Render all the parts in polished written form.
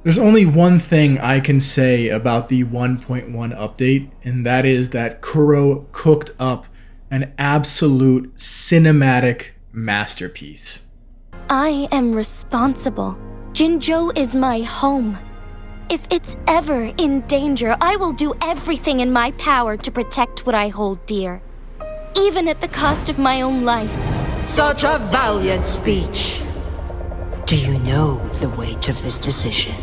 There's only one thing I can say about the 1.1 update, and that is that Kuro cooked up an absolute cinematic masterpiece. I am responsible. Jinzhou is my home. If it's ever in danger, I will do everything in my power to protect what I hold dear, even at the cost of my own life. Such a valiant speech. Do you know the weight of this decision?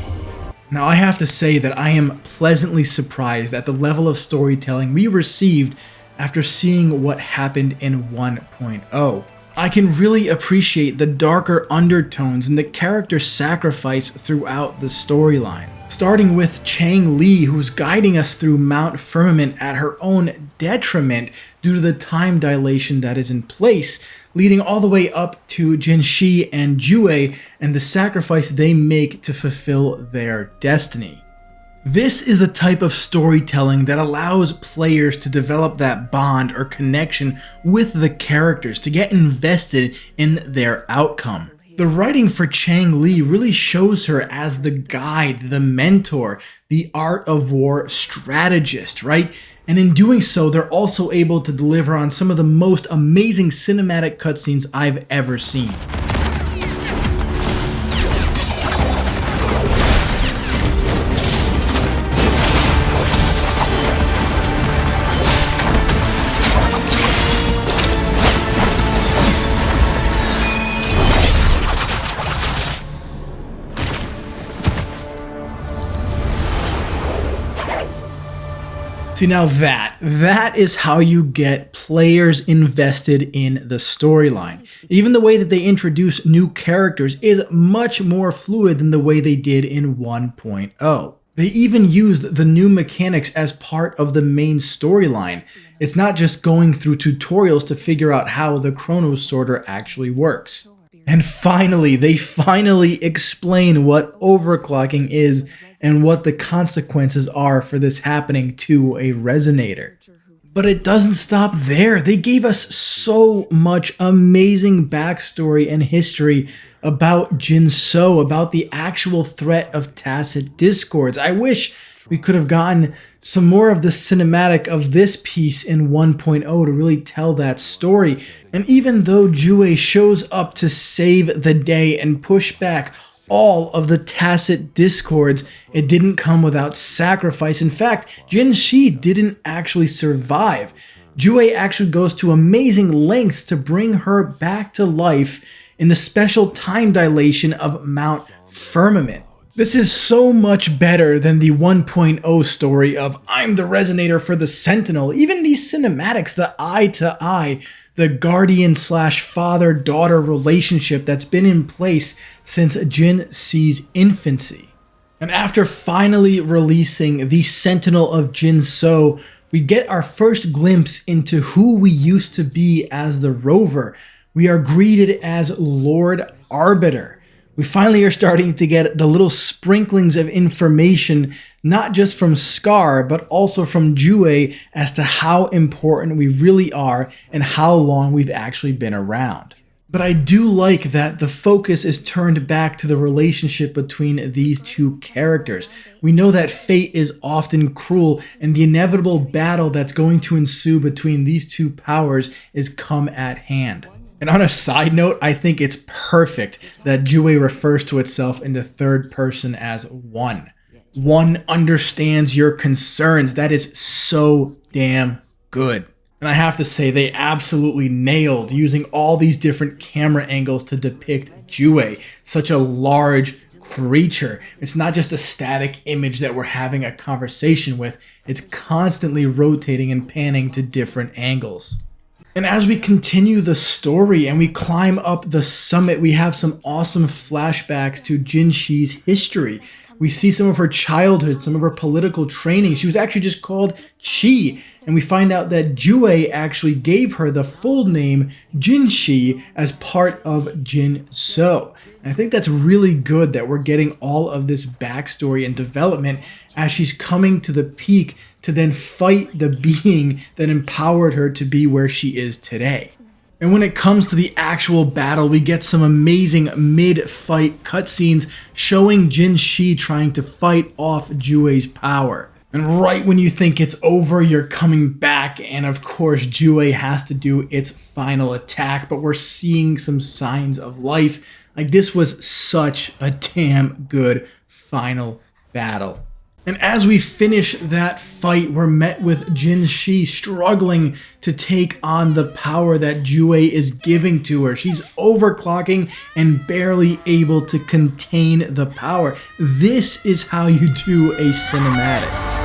Now I have to say that I am pleasantly surprised at the level of storytelling we received after seeing what happened in 1.0. I can really appreciate the darker undertones and the character sacrifice throughout the storyline. Starting with Changli, who's guiding us through Mount Firmament at her own detriment due to the time dilation that is in place, leading all the way up to Jinhsi and Jue and the sacrifice they make to fulfill their destiny. This is the type of storytelling that allows players to develop that bond or connection with the characters, to get invested in their outcome. The writing for Changli really shows her as the guide, the mentor, the art of war strategist, right? And in doing so, they're also able to deliver on some of the most amazing cinematic cutscenes I've ever seen. See, now that is how you get players invested in the storyline. Even the way that they introduce new characters is much more fluid than the way they did in 1.0. They even used the new mechanics as part of the main storyline. It's not just going through tutorials to figure out how the Chrono Sorter actually works. And finally, they explain what overclocking is and what the consequences are for this happening to a resonator. But it doesn't stop there. They gave us so much amazing backstory and history about Jinzhou, about the actual threat of tacit discords. I wish we could have gotten some more of the cinematic of this piece in 1.0 to really tell that story. And even though Jue shows up to save the day and push back all of the tacit discords, it didn't come without sacrifice. In fact, Jinhsi didn't actually survive. Jue actually goes to amazing lengths to bring her back to life in the special time dilation of Mount Firmament. This is so much better than the 1.0 story of I'm the resonator for the Sentinel. Even these cinematics, the eye-to-eye, the guardian/father-daughter relationship that's been in place since Jinhsi's infancy. And after finally releasing the Sentinel of Jinzhou, we get our first glimpse into who we used to be as the Rover. We are greeted as Lord Arbiter. We finally are starting to get the little sprinklings of information, not just from Scar, but also from Jue as to how important we really are and how long we've actually been around. But I do like that the focus is turned back to the relationship between these two characters. We know that fate is often cruel, and the inevitable battle that's going to ensue between these two powers is come at hand. And on a side note, I think it's perfect that Jue refers to itself in the third person as one. One understands your concerns. That is so damn good. And I have to say, they absolutely nailed using all these different camera angles to depict Jue, such a large creature. It's not just a static image that we're having a conversation with. It's constantly rotating and panning to different angles. And as we continue the story and we climb up the summit, we have some awesome flashbacks to Jinhsi's history. We see some of her childhood, some of her political training. She was actually just called Chi. And we find out that Jue actually gave her the full name Jinhsi as part of Jinzhou. And I think that's really good that we're getting all of this backstory and development as she's coming to the peak to then fight the being that empowered her to be where she is today. And when it comes to the actual battle, we get some amazing mid-fight cutscenes showing Jinhsi trying to fight off Jue's power. And right when you think it's over, you're coming back, and of course Jue has to do its final attack, but we're seeing some signs of life. Like, this was such a damn good final battle. And as we finish that fight, we're met with Jinhsi struggling to take on the power that Jue is giving to her. She's overclocking and barely able to contain the power. This is how you do a cinematic.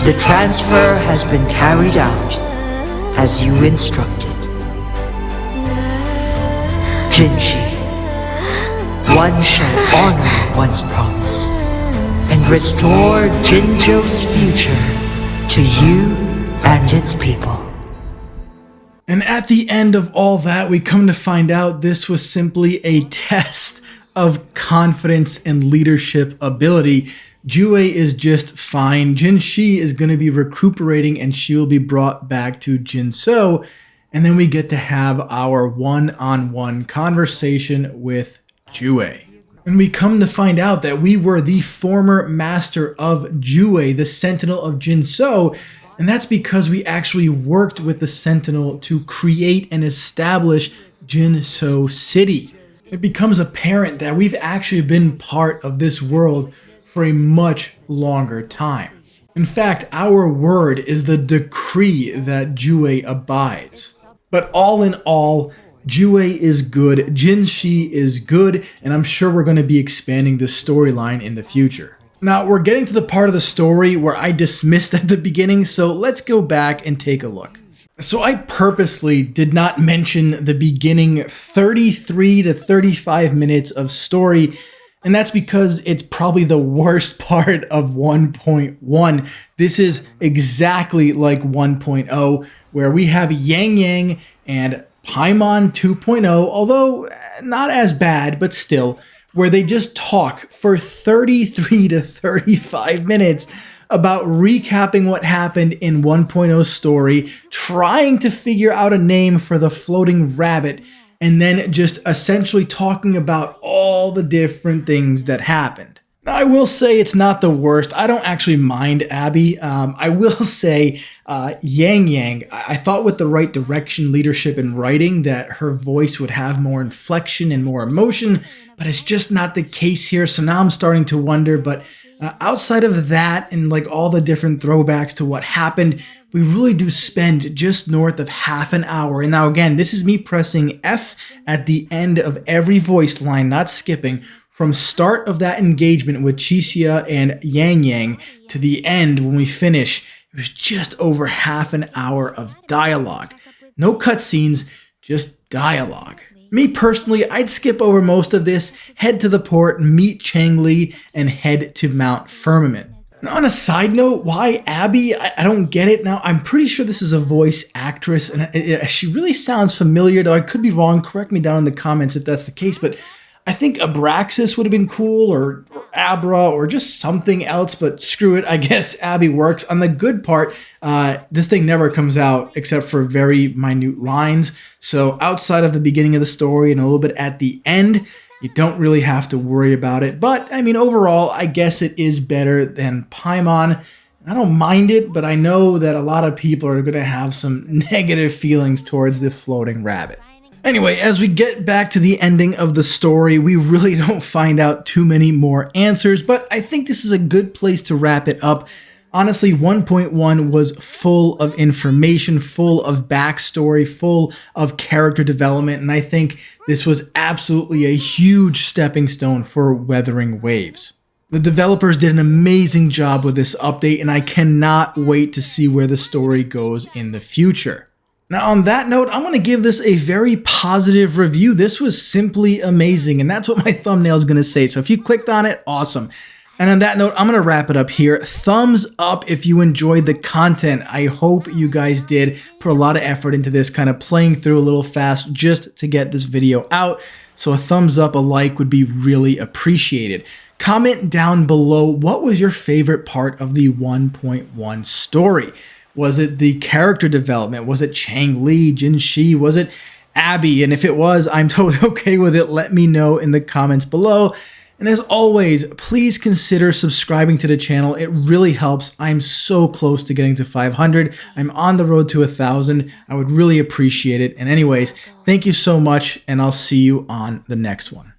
The transfer has been carried out as you instructed. Jinhsi, one shall honor one's promise and restore Jinzhou's future to you and its people. And at the end of all that, we come to find out this was simply a test of confidence and leadership ability. Jue is just fine. Jinhsi is going to be recuperating and she will be brought back to Jinzhou. And then we get to have our one-on-one conversation with Jue. And we come to find out that we were the former master of Jue, the Sentinel of Jinzhou. And that's because we actually worked with the Sentinel to create and establish Jinzhou City. It becomes apparent that we've actually been part of this world for a much longer time. In fact, our word is the decree that Jue abides. But all in all, Jue is good, Jinhsi is good, and I'm sure we're going to be expanding this storyline in the future. Now, we're getting to the part of the story where I dismissed at the beginning, so let's go back and take a look. So I purposely did not mention the beginning 33 to 35 minutes of story, and that's because it's probably the worst part of 1.1. This is exactly like 1.0, where we have Yang Yang and Paimon 2.0, although not as bad, but still, where they just talk for 33 to 35 minutes about recapping what happened in 1.0 story, trying to figure out a name for the floating rabbit, and then just essentially talking about all the different things that happened. Now, I will say it's not the worst. I don't actually mind Abby. I will say Yang Yang, I thought with the right direction, leadership, and writing that her voice would have more inflection and more emotion, but it's just not the case here. So now I'm starting to wonder, but outside of that and like all the different throwbacks to what happened, we really do spend just north of half an hour. And now again, this is me pressing F at the end of every voice line, not skipping, from start of that engagement with Chixia and Yang Yang to the end when we finish. It was just over half an hour of dialogue. No cutscenes, just dialogue. Me personally, I'd skip over most of this, head to the port, meet Changli, and head to Mount Firmament. Now, on a side note, why Abby? I don't get it. Now, I'm pretty sure this is a voice actress, and she really sounds familiar, though I could be wrong. Correct me down in the comments if that's the case, but I think Abraxas would have been cool, or Abra, or just something else, but screw it. I guess Abby works. On the good part, this thing never comes out except for very minute lines. So outside of the beginning of the story and a little bit at the end, you don't really have to worry about it. But I mean, overall, I guess it is better than Paimon. I don't mind it, but I know that a lot of people are going to have some negative feelings towards the floating rabbit. Anyway, as we get back to the ending of the story, we really don't find out too many more answers, but I think this is a good place to wrap it up. Honestly, 1.1 was full of information, full of backstory, full of character development, and I think this was absolutely a huge stepping stone for Wuthering Waves. The developers did an amazing job with this update, and I cannot wait to see where the story goes in the future. Now, on that note, I'm going to give this a very positive review. This was simply amazing, and that's what my thumbnail is going to say. So if you clicked on it, awesome. And on that note, I'm going to wrap it up here. Thumbs up if you enjoyed the content. I hope you guys did put a lot of effort into this, kind of playing through a little fast just to get this video out. So a thumbs up, a like would be really appreciated. Comment down below, what was your favorite part of the 1.1 story? Was it the character development? Was it Changli, Jinhsi? Was it Abby? And if it was, I'm totally okay with it. Let me know in the comments below. And as always, please consider subscribing to the channel. It really helps. I'm so close to getting to 500. I'm on the road to 1,000. I would really appreciate it. And anyways, thank you so much, and I'll see you on the next one.